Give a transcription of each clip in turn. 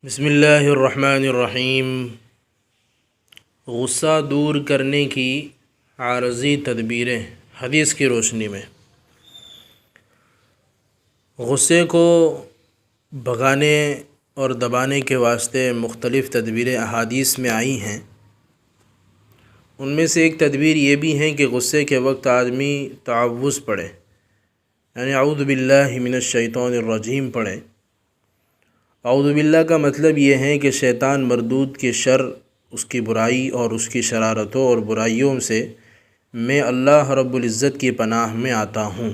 بسم اللہ الرحمن الرحیم۔ غصہ دور کرنے کی عارضی تدبیریں حدیث کی روشنی میں۔ غصے کو بھگانے اور دبانے کے واسطے مختلف تدبیریں احادیث میں آئی ہیں۔ ان میں سے ایک تدبیر یہ بھی ہے کہ غصے کے وقت آدمی تعوذ پڑھے، یعنی اعوذ باللہ من الشیطان الرجیم پڑھے۔ اعوذ باللہ کا مطلب یہ ہے کہ شیطان مردود کے شر، اس کی برائی اور اس کی شرارتوں اور برائیوں سے میں اللہ رب العزت کی پناہ میں آتا ہوں۔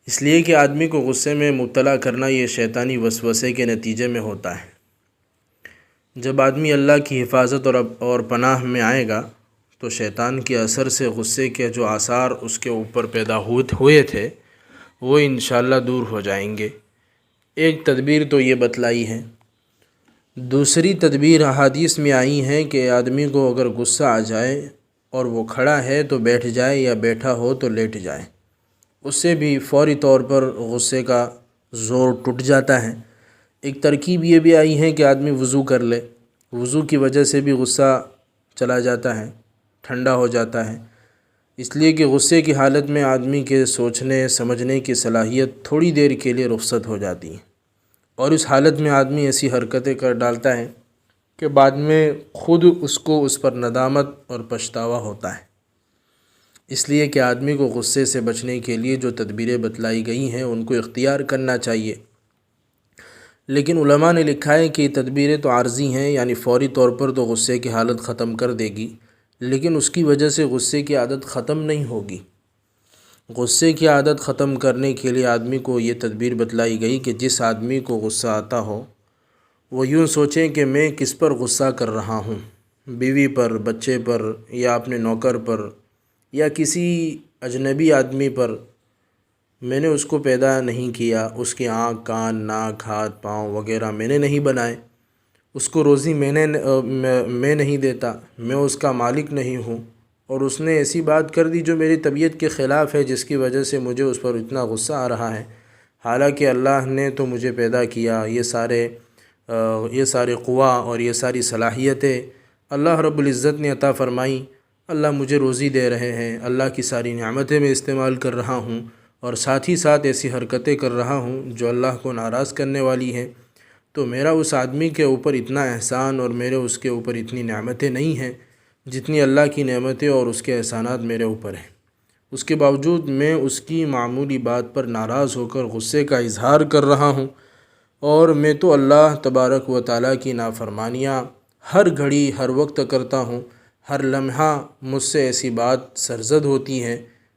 اس لیے کہ آدمی کو غصے میں مبتلا کرنا یہ شیطانی وسوسے کے نتیجے میں ہوتا ہے۔ جب آدمی اللہ کی حفاظت اور پناہ میں آئے گا تو شیطان کے اثر سے غصے کے جو آثار اس کے اوپر پیدا ہوئے تھے وہ انشاءاللہ دور ہو جائیں گے۔ ایک تدبیر تو یہ بتلائی ہے۔ دوسری تدبیر احادیث میں آئی ہے کہ آدمی کو اگر غصہ آ جائے اور وہ کھڑا ہے تو بیٹھ جائے، یا بیٹھا ہو تو لیٹ جائے۔ اس سے بھی فوری طور پر غصے کا زور ٹوٹ جاتا ہے۔ ایک ترکیب یہ بھی آئی ہے کہ آدمی وضو کر لے، وضو کی وجہ سے بھی غصہ چلا جاتا ہے، ٹھنڈا ہو جاتا ہے۔ اس لیے کہ غصے کی حالت میں آدمی کے سوچنے سمجھنے کی صلاحیت تھوڑی دیر کے لیے رخصت ہو جاتی ہے، اور اس حالت میں آدمی ایسی حرکتیں کر ڈالتا ہے کہ بعد میں خود اس پر ندامت اور پچھتاوا ہوتا ہے۔ اس لیے کہ آدمی کو غصے سے بچنے کے لیے جو تدبیریں بتلائی گئی ہیں ان کو اختیار کرنا چاہیے۔ لیکن علماء نے لکھا ہے کہ یہ تدبیریں تو عارضی ہیں، یعنی فوری طور پر تو غصے کی حالت ختم کر دے گی، لیکن اس کی وجہ سے غصے کی عادت ختم نہیں ہوگی۔ غصے کی عادت ختم کرنے کے لیے آدمی کو یہ تدبیر بتلائی گئی کہ جس آدمی کو غصہ آتا ہو وہ یوں سوچیں کہ میں کس پر غصہ کر رہا ہوں، بیوی پر، بچے پر، یا اپنے نوکر پر، یا کسی اجنبی آدمی پر۔ میں نے اس کو پیدا نہیں کیا، اس کی آنکھ، کان، ناک، ہاتھ، پاؤں وغیرہ میں نے نہیں بنائے، اس کو روزی میں نہیں دیتا، میں اس کا مالک نہیں ہوں، اور اس نے ایسی بات کر دی جو میری طبیعت کے خلاف ہے، جس کی وجہ سے مجھے اس پر اتنا غصہ آ رہا ہے۔ حالانکہ اللہ نے تو مجھے پیدا کیا، یہ سارے قوا اور یہ ساری صلاحیتیں اللہ رب العزت نے عطا فرمائیں، اللہ مجھے روزی دے رہے ہیں، اللہ کی ساری نعمتیں میں استعمال کر رہا ہوں، اور ساتھ ہی ساتھ ایسی حرکتیں کر رہا ہوں جو اللہ کو ناراض کرنے والی ہیں، تو میرا اس آدمی کے اوپر اتنا احسان اور میرے اس کے اوپر اتنی نعمتیں نہیں ہیں جتنی اللہ کی نعمتیں اور اس کے احسانات میرے اوپر ہیں۔ اس کے باوجود میں اس کی معمولی بات پر ناراض ہو کر غصے کا اظہار کر رہا ہوں، اور میں تو اللہ تبارک و تعالیٰ کی نافرمانیاں ہر گھڑی ہر وقت کرتا ہوں، ہر لمحہ مجھ سے ایسی بات سرزد ہوتی ہے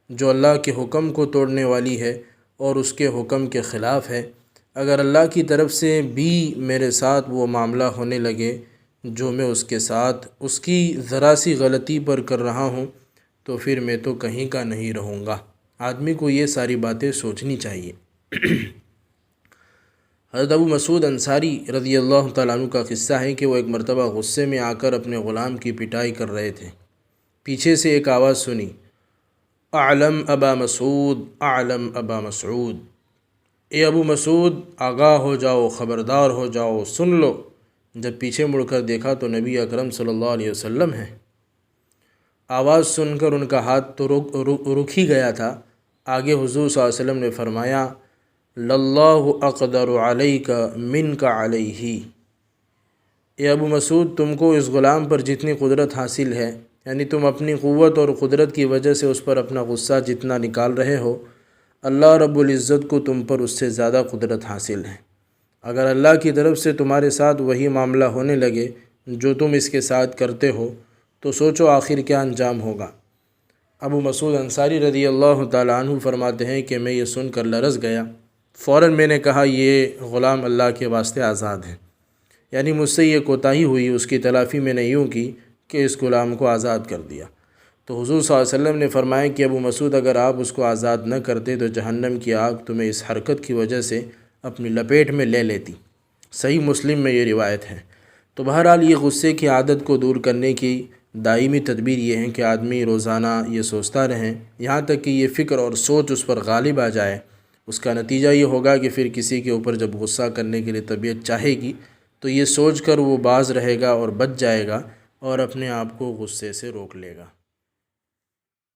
جو اللہ کے حکم کو توڑنے والی ہے اور اس کے حکم کے خلاف ہے۔ اگر اللہ کی طرف سے بھی میرے ساتھ وہ معاملہ ہونے لگے جو میں اس کے ساتھ اس کی ذرا سی غلطی پر کر رہا ہوں تو پھر میں تو کہیں کا نہیں رہوں گا۔ آدمی کو یہ ساری باتیں سوچنی چاہیے۔ حضرت ابو مسعود انصاری رضی اللہ تعالیٰ عنہ کا قصہ ہے کہ وہ ایک مرتبہ غصے میں آ کر اپنے غلام کی پٹائی کر رہے تھے۔ پیچھے سے ایک آواز سنی، اعلم ابا مسعود، اعلم ابا مسعود، اے ابو مسعود آگاہ ہو جاؤ، خبردار ہو جاؤ، سن لو۔ جب پیچھے مڑ کر دیکھا تو نبی اکرم صلی اللہ علیہ وسلم ہیں۔ آواز سن کر ان کا ہاتھ تو رک ہی گیا تھا۔ آگے حضور صلی اللہ علیہ وسلم نے فرمایا، للہ اقدر علیک منک علیہ، اے ابو مسعود تم کو اس غلام پر جتنی قدرت حاصل ہے، یعنی تم اپنی قوت اور قدرت کی وجہ سے اس پر اپنا غصہ جتنا نکال رہے ہو، اللہ رب العزت کو تم پر اس سے زیادہ قدرت حاصل ہے۔ اگر اللہ کی طرف سے تمہارے ساتھ وہی معاملہ ہونے لگے جو تم اس کے ساتھ کرتے ہو تو سوچو آخر کیا انجام ہوگا۔ ابو مسعود انصاری رضی اللہ تعالیٰ عنہ فرماتے ہیں کہ میں یہ سن کر لرز گیا۔ فوراً میں نے کہا، یہ غلام اللہ کے واسطے آزاد ہے، یعنی مجھ سے یہ کوتاہی ہوئی، اس کی تلافی میں نے یوں کی کہ اس غلام کو آزاد کر دیا۔ تو حضور صلی اللہ علیہ وسلم نے فرمایا کہ ابو مسعود اگر آپ اس کو آزاد نہ کرتے تو جہنم کی آگ تمہیں اس حرکت کی وجہ سے اپنی لپیٹ میں لے لیتی۔ صحیح مسلم میں یہ روایت ہے۔ تو بہرحال یہ غصے کی عادت کو دور کرنے کی دائمی تدبیر یہ ہے کہ آدمی روزانہ یہ سوچتا رہے، یہاں تک کہ یہ فکر اور سوچ اس پر غالب آ جائے۔ اس کا نتیجہ یہ ہوگا کہ پھر کسی کے اوپر جب غصہ کرنے کے لیے طبیعت چاہے گی تو یہ سوچ کر وہ باز رہے گا اور بچ جائے گا اور اپنے آپ کو غصے سے روک لے گا۔